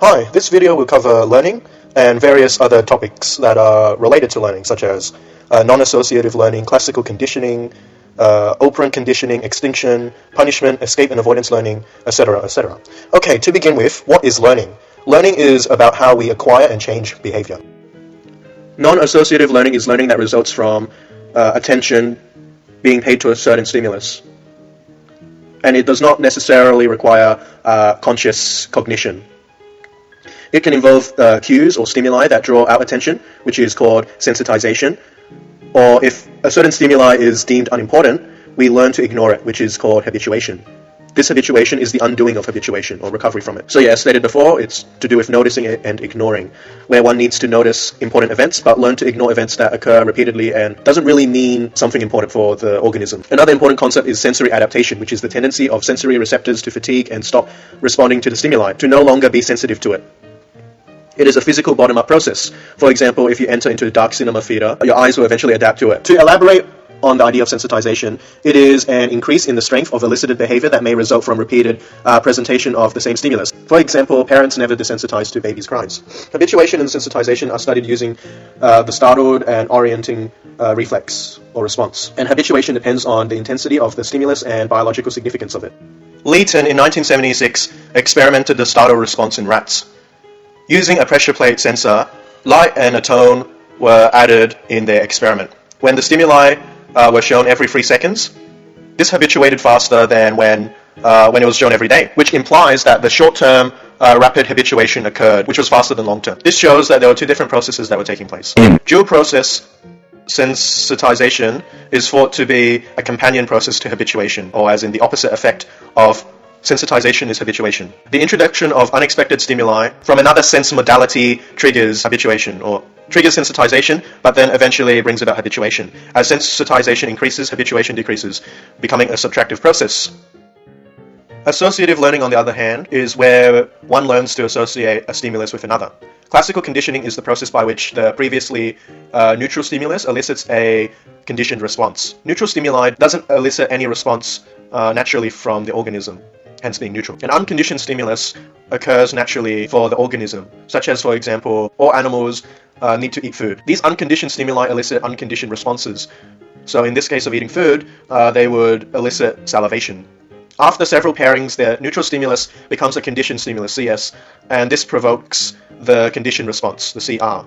Hi, this video will cover learning and various other topics that are related to learning, such as non-associative learning, classical conditioning, operant conditioning, extinction, punishment, escape and avoidance learning, etc., etc. Okay, to begin with, what is learning? Learning is about how we acquire and change behavior. Non-associative learning is learning that results from attention being paid to a certain stimulus. And it does not necessarily require conscious cognition. It can involve cues or stimuli that draw our attention, which is called sensitization. Or if a certain stimuli is deemed unimportant, we learn to ignore it, which is called habituation. This habituation is the undoing of habituation, or recovery from it. So yeah, as stated before, it's to do with noticing it and ignoring, where one needs to notice important events, but learn to ignore events that occur repeatedly and doesn't really mean something important for the organism. Another important concept is sensory adaptation, which is the tendency of sensory receptors to fatigue and stop responding to the stimuli, to no longer be sensitive to it. It is a physical bottom-up process. For example, if you enter into a dark cinema theater, your eyes will eventually adapt to it. To elaborate on the idea of sensitization, it is an increase in the strength of elicited behavior that may result from repeated presentation of the same stimulus. For example, parents never desensitize to babies' cries. Habituation and sensitization are studied using the startled and orienting reflex or response. And habituation depends on the intensity of the stimulus and biological significance of it. Leighton in 1976 experimented the startle response in rats. Using a pressure plate sensor, light and a tone were added in their experiment. When the stimuli were shown every 3 seconds, this habituated faster than when it was shown every day, which implies that the short-term rapid habituation occurred, which was faster than long-term. This shows that there were 2 different processes that were taking place. Dual process sensitization is thought to be a companion process to habituation, or as in the opposite effect of sensitization is habituation. The introduction of unexpected stimuli from another sense modality triggers habituation, or triggers sensitization, but then eventually brings about habituation. As sensitization increases, habituation decreases, becoming a subtractive process. Associative learning, on the other hand, is where one learns to associate a stimulus with another. Classical conditioning is the process by which the previously neutral stimulus elicits a conditioned response. Neutral stimuli doesn't elicit any response naturally from the organism, hence being neutral. An unconditioned stimulus occurs naturally for the organism, such as, for example, all animals need to eat food. These unconditioned stimuli elicit unconditioned responses. So in this case of eating food, they would elicit salivation. After several pairings, the neutral stimulus becomes a conditioned stimulus, CS, and this provokes the conditioned response, the CR.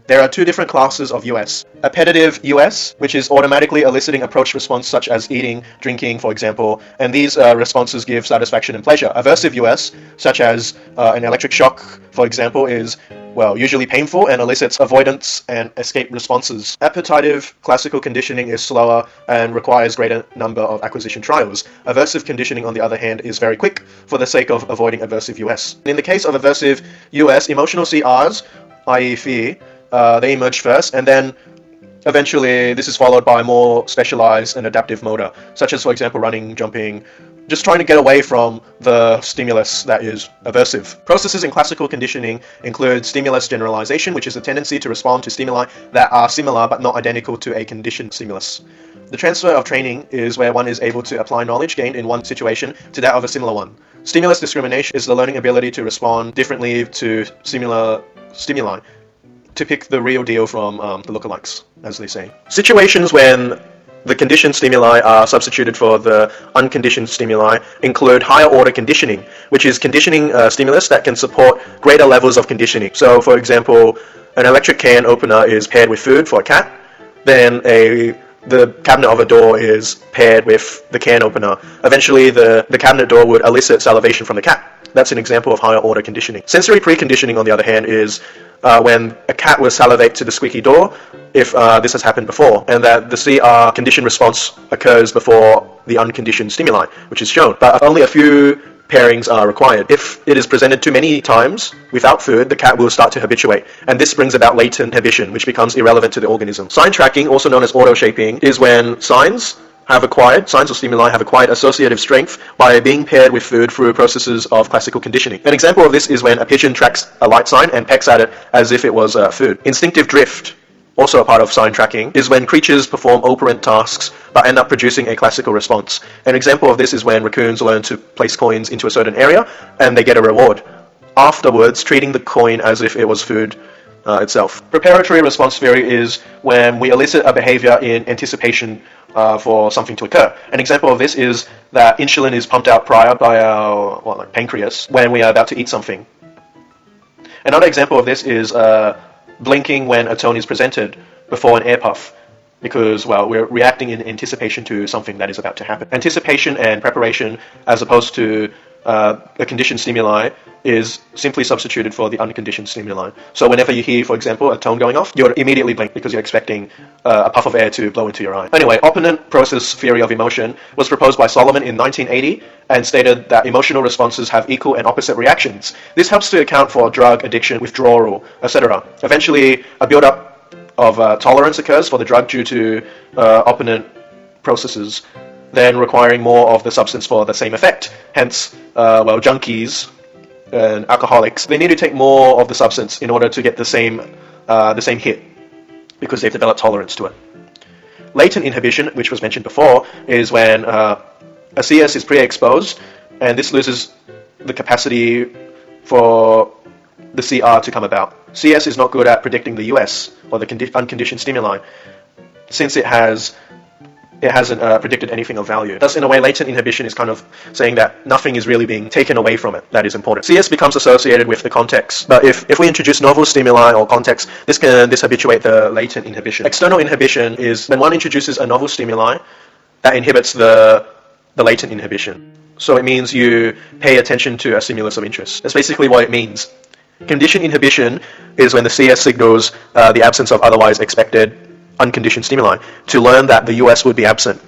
There are 2 different classes of US. Appetitive US, which is automatically eliciting approach response such as eating, drinking, for example, and these responses give satisfaction and pleasure. Aversive US, such as an electric shock, for example, is, well, usually painful and elicits avoidance and escape responses. Appetitive classical conditioning is slower and requires greater number of acquisition trials. Aversive conditioning, on the other hand, is very quick for the sake of avoiding aversive US. In the case of aversive US, emotional CRs, i.e. fear, they emerge first, and then eventually this is followed by more specialized and adaptive motor, such as, for example, running, jumping, just trying to get away from the stimulus that is aversive. Processes in classical conditioning include stimulus generalization, which is a tendency to respond to stimuli that are similar but not identical to a conditioned stimulus. The transfer of training is where one is able to apply knowledge gained in one situation to that of a similar one. Stimulus discrimination is the learning ability to respond differently to similar stimuli, to pick the real deal from the lookalikes, as they say. Situations when the conditioned stimuli are substituted for the unconditioned stimuli include higher order conditioning, which is conditioning stimulus that can support greater levels of conditioning. So, for example, an electric can opener is paired with food for a cat, then the cabinet of a door is paired with the can opener. Eventually, the cabinet door would elicit salivation from the cat. That's an example of higher order conditioning. Sensory preconditioning, on the other hand, is when a cat will salivate to the squeaky door, if this has happened before, and that the CR conditioned response occurs before the unconditioned stimuli, which is shown. But only a few pairings are required. If it is presented too many times without food, the cat will start to habituate, and this brings about latent inhibition, which becomes irrelevant to the organism. Sign tracking, also known as auto-shaping, is when signs or stimuli have acquired associative strength by being paired with food through processes of classical conditioning. An example of this is when a pigeon tracks a light sign and pecks at it as if it was food. Instinctive drift, also a part of sign tracking, is when creatures perform operant tasks but end up producing a classical response. An example of this is when raccoons learn to place coins into a certain area and they get a reward. afterwards, treating the coin as if it was food itself. Preparatory response theory is when we elicit a behavior in anticipation for something to occur. An example of this is that insulin is pumped out prior by our pancreas when we are about to eat something. Another example of this is blinking when a tone is presented before an air puff, because, well, we're reacting in anticipation to something that is about to happen. Anticipation and preparation, as opposed to a conditioned stimuli, is simply substituted for the unconditioned stimuli. So whenever you hear, for example, a tone going off, you'll immediately blink because you're expecting a puff of air to blow into your eye. Anyway, operant process theory of emotion was proposed by Solomon in 1980 and stated that emotional responses have equal and opposite reactions. This helps to account for drug addiction, withdrawal, etc. Eventually, a build-up of tolerance occurs for the drug due to operant processes, then requiring more of the substance for the same effect. Hence, junkies and alcoholics, they need to take more of the substance in order to get the same hit, because they've developed tolerance to it. Latent inhibition, which was mentioned before, is when a CS is pre-exposed, and this loses the capacity for the CR to come about. CS is not good at predicting the US, or the unconditioned stimuli, since it hasn't predicted anything of value. Thus, in a way, latent inhibition is kind of saying that nothing is really being taken away from it that is important. CS becomes associated with the context, but if we introduce novel stimuli or context, this can dishabituate the latent inhibition. External inhibition is when one introduces a novel stimuli that inhibits the latent inhibition. So it means you pay attention to a stimulus of interest. That's basically what it means. Conditioned inhibition is when the CS signals the absence of otherwise expected unconditioned stimuli to learn that the US would be absent.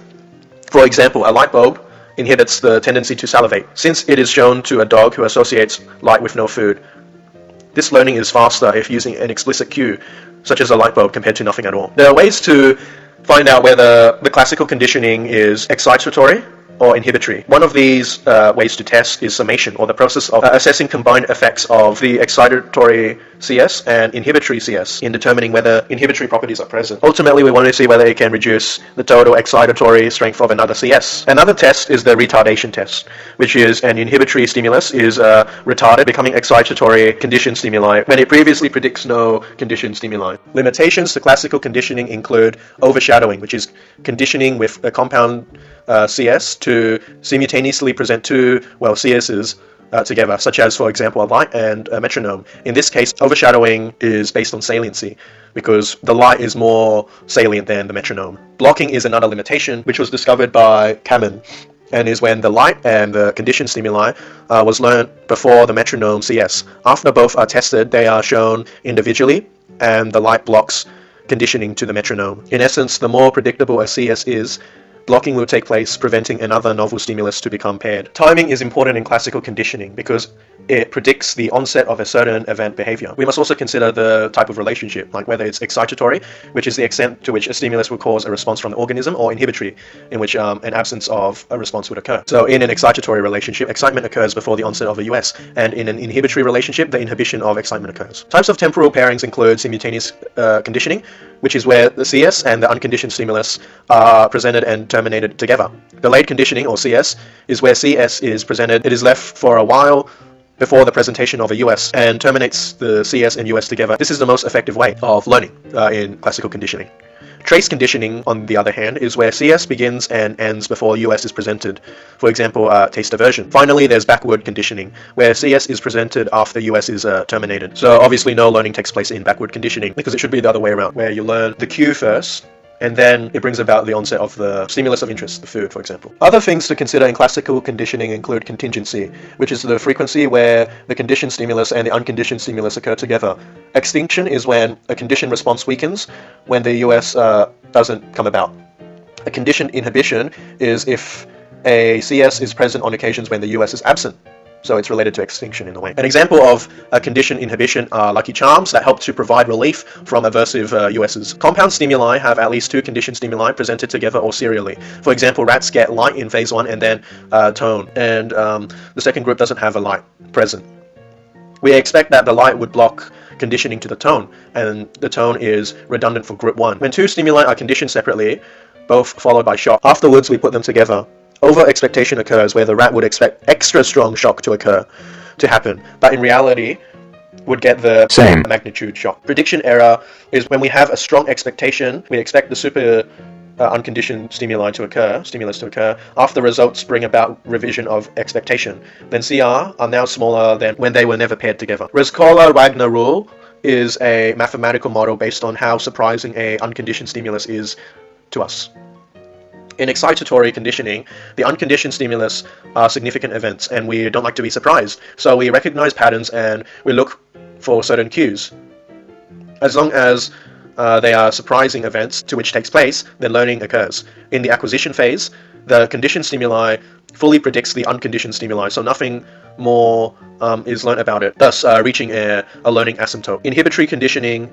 For example, a light bulb inhibits the tendency to salivate, since it is shown to a dog who associates light with no food. This learning is faster if using an explicit cue, such as a light bulb, compared to nothing at all. There are ways to find out whether the classical conditioning is excitatory or inhibitory. One of these ways to test is summation, or the process of assessing combined effects of the excitatory CS and inhibitory CS in determining whether inhibitory properties are present. Ultimately, we want to see whether it can reduce the total excitatory strength of another CS. Another test is the retardation test, which is an inhibitory stimulus is retarded, becoming excitatory conditioned stimuli when it previously predicts no conditioned stimuli. Limitations to classical conditioning include overshadowing, which is conditioning with a compound CS to simultaneously present two CS's together, such as, for example, a light and a metronome. In this case, overshadowing is based on saliency, because the light is more salient than the metronome. Blocking is another limitation, which was discovered by Kamen, and is when the light and the conditioned stimuli was learned before the metronome CS. After both are tested, they are shown individually, and the light blocks conditioning to the metronome. In essence, the more predictable a CS is, blocking will take place, preventing another novel stimulus to become paired. Timing is important in classical conditioning because it predicts the onset of a certain event behavior. We must also consider the type of relationship, like whether it's excitatory, which is the extent to which a stimulus will cause a response from the organism, or inhibitory, in which an absence of a response would occur. So in an excitatory relationship, excitement occurs before the onset of a US, and in an inhibitory relationship, the inhibition of excitement occurs. Types of temporal pairings include simultaneous conditioning, which is where the CS and the unconditioned stimulus are presented and terminated together. Delayed conditioning, or CS, is where CS is presented. It is left for a while before the presentation of a US and terminates the CS and US together. This is the most effective way of learning in classical conditioning. Trace conditioning, on the other hand, is where CS begins and ends before US is presented. For example, taste aversion. Finally, there's backward conditioning, where CS is presented after US is terminated. So obviously no learning takes place in backward conditioning, because it should be the other way around, where you learn the cue first, and then it brings about the onset of the stimulus of interest, the food, for example. Other things to consider in classical conditioning include contingency, which is the frequency where the conditioned stimulus and the unconditioned stimulus occur together. Extinction is when a conditioned response weakens when the US doesn't come about. A conditioned inhibition is if a CS is present on occasions when the US is absent. So it's related to extinction in a way. An example of a conditioned inhibition are Lucky Charms that help to provide relief from aversive USs. Compound stimuli have at least two conditioned stimuli presented together or serially. For example, rats get light in phase 1 and then tone, and the second group doesn't have a light present. We expect that the light would block conditioning to the tone, and the tone is redundant for group 1. When two stimuli are conditioned separately, both followed by shock, afterwards we put them together. Over-expectation occurs where the rat would expect extra strong shock to occur. to happen, but in reality would get the same magnitude shock. Prediction error is when we have a strong expectation, we expect the super unconditioned stimulus to occur. After the results bring about revision of expectation, then CR are now smaller than when they were never paired together. Rescola-Wagner rule is a mathematical model based on how surprising a unconditioned stimulus is to us. In excitatory conditioning, the unconditioned stimulus are significant events, and we don't like to be surprised. So we recognize patterns and we look for certain cues. As long as they are surprising events to which takes place, then learning occurs. In the acquisition phase, the conditioned stimuli fully predicts the unconditioned stimuli, so nothing more is learnt about it, thus reaching a learning asymptote. Inhibitory conditioning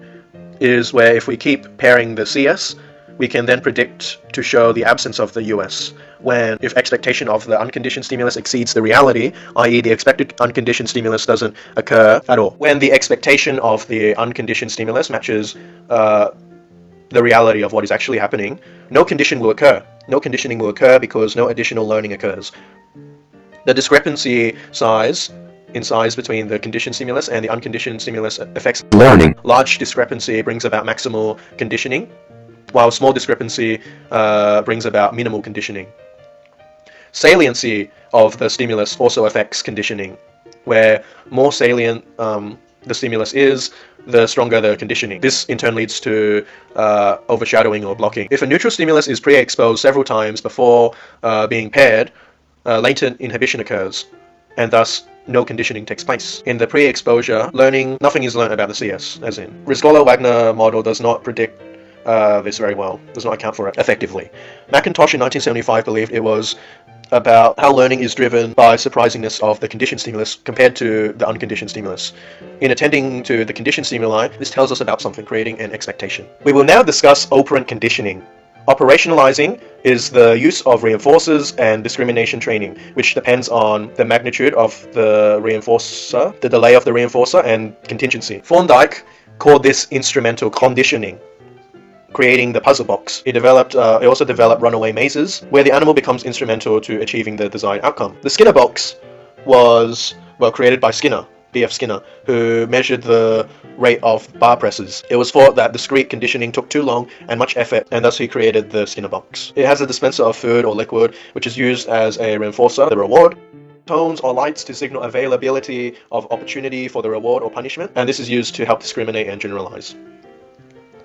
is where if we keep pairing the CS, we can then predict to show the absence of the US, when if expectation of the unconditioned stimulus exceeds the reality, i.e. the expected unconditioned stimulus doesn't occur at all. When the expectation of the unconditioned stimulus matches the reality of what is actually happening, no condition will occur. No conditioning will occur because no additional learning occurs. The discrepancy in size between the conditioned stimulus and the unconditioned stimulus affects learning. Large discrepancy brings about maximal conditioning, while small discrepancy brings about minimal conditioning. Saliency of the stimulus also affects conditioning, where more salient the stimulus is, the stronger the conditioning. This in turn leads to overshadowing or blocking. If a neutral stimulus is pre-exposed several times before being paired, latent inhibition occurs, and thus no conditioning takes place. In the pre-exposure learning, nothing is learned about the CS, as in. Rescola-Wagner model does not predict this very well, does not account for it effectively. McIntosh in 1975 believed it was about how learning is driven by surprisingness of the conditioned stimulus compared to the unconditioned stimulus. In attending to the conditioned stimuli, this tells us about something, creating an expectation. We will now discuss operant conditioning. Operationalizing is the use of reinforcers and discrimination training, which depends on the magnitude of the reinforcer, the delay of the reinforcer, and contingency. Thorndike called this instrumental conditioning, creating the puzzle box. He also developed runaway mazes, where the animal becomes instrumental to achieving the desired outcome. The Skinner box was, created by Skinner, B.F. Skinner, who measured the rate of bar presses. It was thought that discrete conditioning took too long and much effort, and thus he created the Skinner box. It has a dispenser of food or liquid, which is used as a reinforcer, the reward. Tones or lights to signal availability of opportunity for the reward or punishment, and this is used to help discriminate and generalize.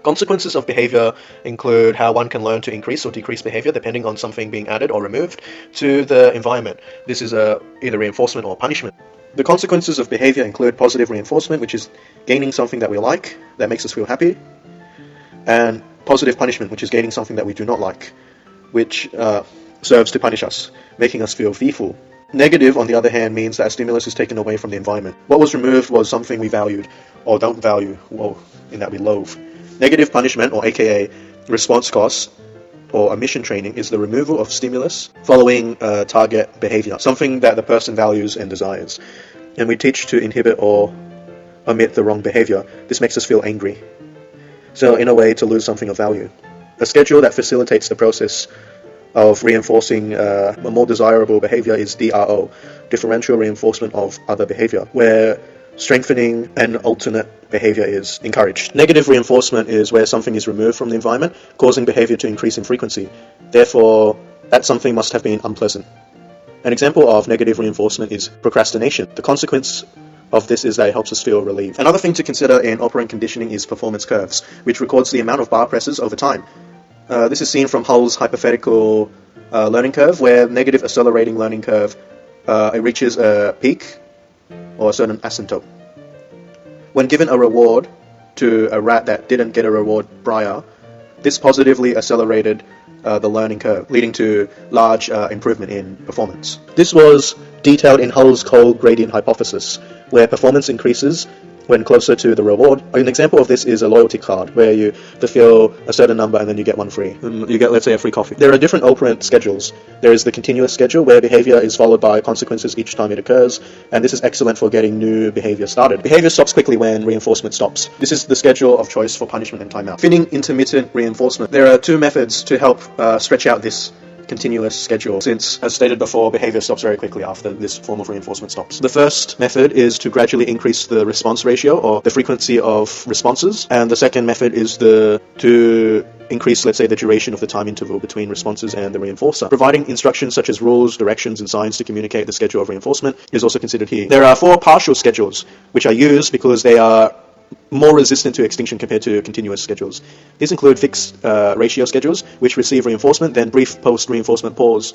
Consequences of behavior include how one can learn to increase or decrease behavior depending on something being added or removed to the environment. This is either reinforcement or punishment. The consequences of behavior include positive reinforcement, which is gaining something that we like, that makes us feel happy, and positive punishment, which is gaining something that we do not like, which serves to punish us, making us feel fearful. Negative, on the other hand, means that a stimulus is taken away from the environment. What was removed was something we valued, or don't value, in that we loathe. Negative punishment, or aka response cost, or omission training, is the removal of stimulus following target behavior, something that the person values and desires. And we teach to inhibit or omit the wrong behavior. This makes us feel angry. So in a way, to lose something of value. A schedule that facilitates the process of reinforcing a more desirable behavior is DRO, differential reinforcement of other behavior, where strengthening an alternate behavior is encouraged. Negative reinforcement is where something is removed from the environment, causing behavior to increase in frequency. Therefore, that something must have been unpleasant. An example of negative reinforcement is procrastination. The consequence of this is that it helps us feel relieved. Another thing to consider in operant conditioning is performance curves, which records the amount of bar presses over time. This is seen from Hull's hypothetical learning curve, where negative accelerating learning curve it reaches a peak or a certain asymptote. When given a reward to a rat that didn't get a reward prior, this positively accelerated the learning curve, leading to large improvement in performance. This was detailed in Hull's cold gradient hypothesis, where performance increases when closer to the reward. An example of this is a loyalty card, where you fulfill a certain number and then you get one free. You get, let's say, a free coffee. There are different operant schedules. There is the continuous schedule, where behavior is followed by consequences each time it occurs, and this is excellent for getting new behavior started. Behavior stops quickly when reinforcement stops. This is the schedule of choice for punishment and timeout. Fitting intermittent reinforcement. There are two methods to help stretch out this continuous schedule, since, as stated before, behavior stops very quickly after this form of reinforcement stops. The first method is to gradually increase the response ratio, or the frequency of responses, and the second method is to increase, let's say, the duration of the time interval between responses and the reinforcer. Providing instructions such as rules, directions, and signs to communicate the schedule of reinforcement is also considered here. There are 4 partial schedules, which are used because they are more resistant to extinction compared to continuous schedules. These include fixed ratio schedules, which receive reinforcement, then brief post-reinforcement pause.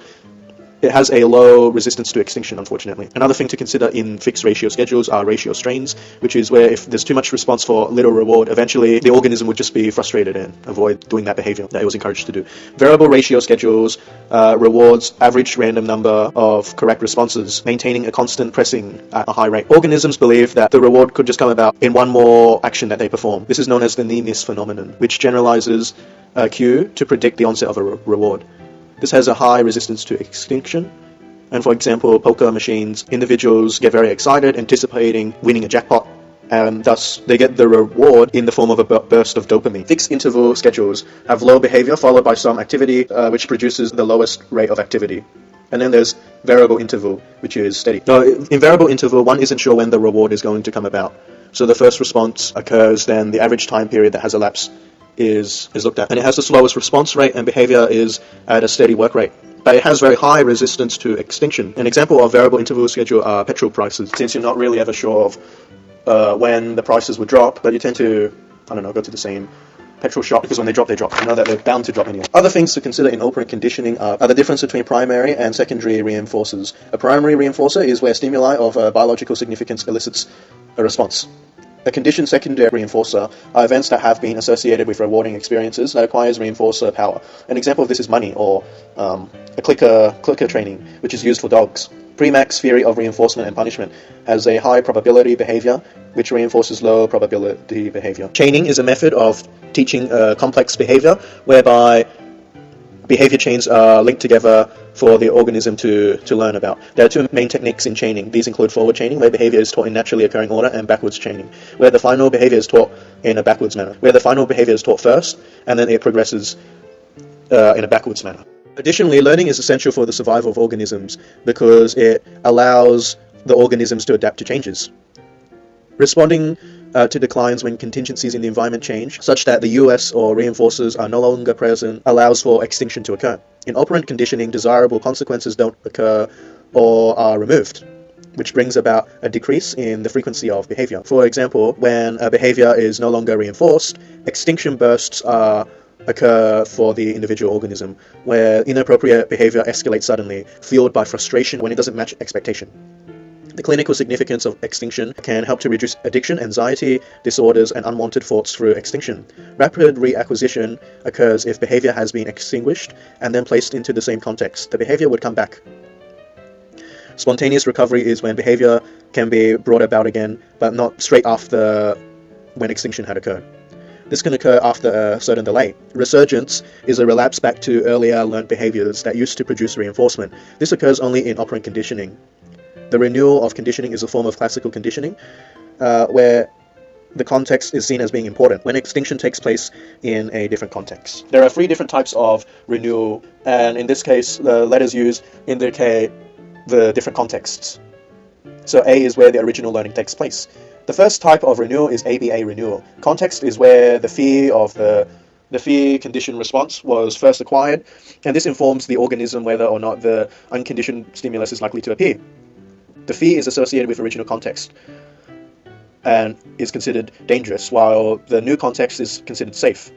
It has a low resistance to extinction, unfortunately. Another thing to consider in fixed ratio schedules are ratio strains, which is where if there's too much response for little reward, eventually the organism would just be frustrated and avoid doing that behavior that it was encouraged to do. Variable ratio schedules rewards average random number of correct responses, maintaining a constant pressing at a high rate. Organisms believe that the reward could just come about in one more action that they perform. This is known as the near-miss phenomenon, which generalizes a cue to predict the onset of a reward. This has a high resistance to extinction, and for example, poker machines, individuals get very excited, anticipating winning a jackpot, and thus they get the reward in the form of a burst of dopamine. Fixed interval schedules have low behavior followed by some activity, which produces the lowest rate of activity. And then there's variable interval, which is steady. Now, in variable interval, one isn't sure when the reward is going to come about. So the first response occurs, then the average time period that has elapsed is looked at, and it has the slowest response rate, and behavior is at a steady work rate, but it has very high resistance to extinction. An example of variable interval schedule are petrol prices, since you're not really ever sure of when the prices would drop, but you tend to, go to the same petrol shop, because when they drop, you know that they're bound to drop anyway. Other things to consider in operant conditioning are the difference between primary and secondary reinforcers. A primary reinforcer is where stimuli of biological significance elicits a response. A conditioned secondary reinforcer are events that have been associated with rewarding experiences that acquires reinforcer power. An example of this is money, or a clicker training, which is used for dogs. Premack's theory of reinforcement and punishment has a high probability behavior, which reinforces low probability behavior. Chaining is a method of teaching complex behavior, whereby behavior chains are linked together for the organism to learn about. There are 2 main techniques in chaining. These include forward chaining, where behavior is taught in naturally occurring order, and backwards chaining, where the final behavior is taught in a backwards manner, where the final behavior is taught first, and then it progresses in a backwards manner. Additionally, learning is essential for the survival of organisms because it allows the organisms to adapt to changes. Responding to declines when contingencies in the environment change, such that the US or reinforcers are no longer present, allows for extinction to occur. In operant conditioning, desirable consequences don't occur or are removed, which brings about a decrease in the frequency of behavior. For example, when a behavior is no longer reinforced, extinction bursts occur for the individual organism, where inappropriate behavior escalates suddenly, fueled by frustration when it doesn't match expectation. The clinical significance of extinction can help to reduce addiction, anxiety, disorders, and unwanted thoughts through extinction. Rapid reacquisition occurs if behavior has been extinguished and then placed into the same context. The behavior would come back. Spontaneous recovery is when behavior can be brought about again, but not straight after when extinction had occurred. This can occur after a certain delay. Resurgence is a relapse back to earlier learned behaviors that used to produce reinforcement. This occurs only in operant conditioning. The renewal of conditioning is a form of classical conditioning, where the context is seen as being important when extinction takes place in a different context. There are 3 different types of renewal, and in this case, the letters used indicate the different contexts. So A is where the original learning takes place. The first type of renewal is ABA renewal. Context is where the fear of the fear condition response was first acquired, and this informs the organism whether or not the unconditioned stimulus is likely to appear. The fear is associated with original context and is considered dangerous, while the new context is considered safe.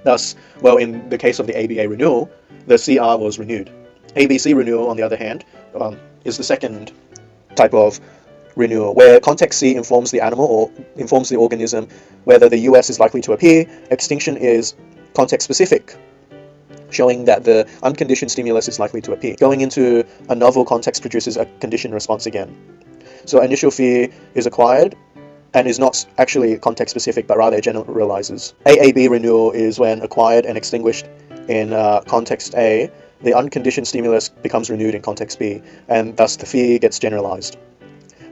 Thus, in the case of the ABA renewal, the CR was renewed. ABC renewal, on the other hand, is the second type of renewal, where context C informs the animal or informs the organism whether the US is likely to appear. Extinction is context specific, showing that the unconditioned stimulus is likely to appear. Going into a novel context produces a conditioned response again. So initial fear is acquired and is not actually context specific, but rather it generalizes. AAB renewal is when acquired and extinguished in context A, the unconditioned stimulus becomes renewed in context B, and thus the fear gets generalized.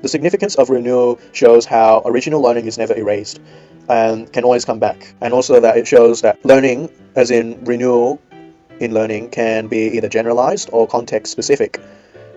The significance of renewal shows how original learning is never erased and can always come back, and also that it shows that learning, as in renewal, in learning can be either generalized or context-specific.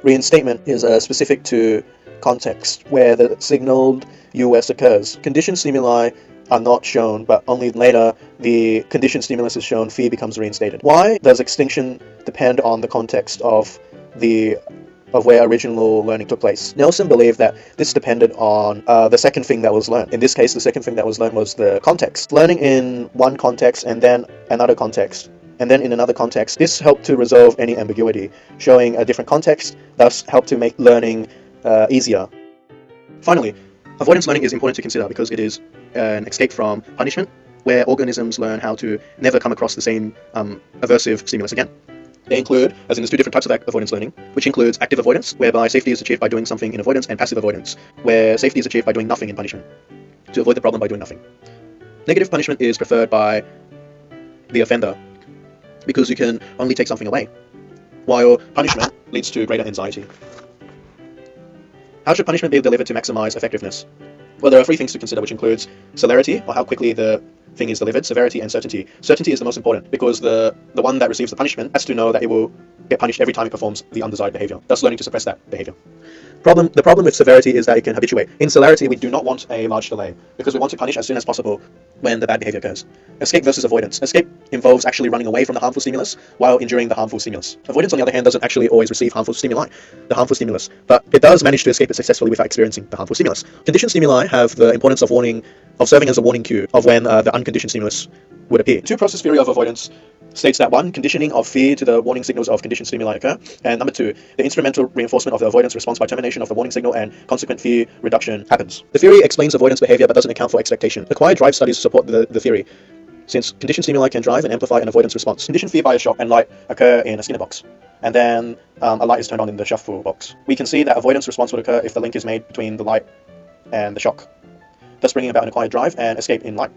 Reinstatement is specific to context, where the signaled US occurs. Conditioned stimuli are not shown, but only later the conditioned stimulus is shown, fear becomes reinstated. Why does extinction depend on the context of where original learning took place? Nelson believed that this depended on the second thing that was learned. In this case, the second thing that was learned was the context. Learning in one context and then another context, and then in another context. This helped to resolve any ambiguity, showing a different context, thus helped to make learning easier. Finally, avoidance learning is important to consider because it is an escape from punishment, where organisms learn how to never come across the same aversive stimulus again. They include, as in there's two different types of avoidance learning, which includes active avoidance, whereby safety is achieved by doing something in avoidance, and passive avoidance, where safety is achieved by doing nothing in punishment, to avoid the problem by doing nothing. Negative punishment is preferred by the offender, because you can only take something away, while punishment leads to greater anxiety. How should punishment be delivered to maximize effectiveness? Well, there are three things to consider, which includes celerity, or how quickly the thing is delivered, severity, and certainty. Certainty is the most important, because the one that receives the punishment has to know that it will get punished every time it performs the undesired behavior, thus learning to suppress that behavior. The problem with severity is that it can habituate. In celerity, we do not want a large delay, because we want to punish as soon as possible when the bad behavior occurs. Escape versus avoidance. Escape involves actually running away from the harmful stimulus while enduring the harmful stimulus. Avoidance, on the other hand, doesn't actually always receive harmful stimulus, but it does manage to escape it successfully without experiencing the harmful stimulus. Conditioned stimuli have the importance of serving as a warning cue of when the unconditioned stimulus would appear. Two-process theory of avoidance states that 1. Conditioning of fear to the warning signals of conditioned stimuli occur, and number 2. The instrumental reinforcement of the avoidance response by termination of the warning signal and consequent fear reduction happens. The theory explains avoidance behavior but doesn't account for expectation. Acquired drive studies support the theory, since conditioned stimuli can drive and amplify an avoidance response. Conditioned fear by a shock and light occur in a Skinner box, and then a light is turned on in the shuffle box. We can see that avoidance response would occur if the link is made between the light and the shock, thus bringing about an acquired drive and escape in light.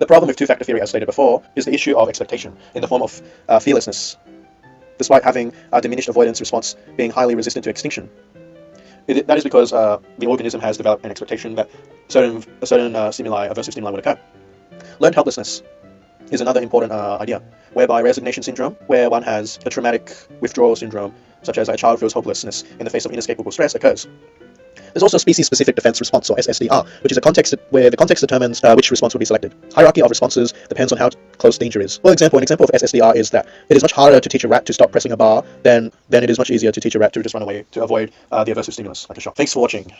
The problem with two-factor theory, as stated before, is the issue of expectation in the form of fearlessness, despite having a diminished avoidance response being highly resistant to extinction. That is because the organism has developed an expectation that certain aversive stimuli would occur. Learned helplessness is another important idea, whereby resignation syndrome, where one has a traumatic withdrawal syndrome, such as a child feels hopelessness in the face of inescapable stress, occurs. There's also species-specific defense response, or SSDR, which is a context where the context determines which response will be selected. Hierarchy of responses depends on how close danger is. An example of SSDR is that it is much harder to teach a rat to stop pressing a bar than it is much easier to teach a rat to just run away to avoid the aversive stimulus, like a shock. Thanks for watching.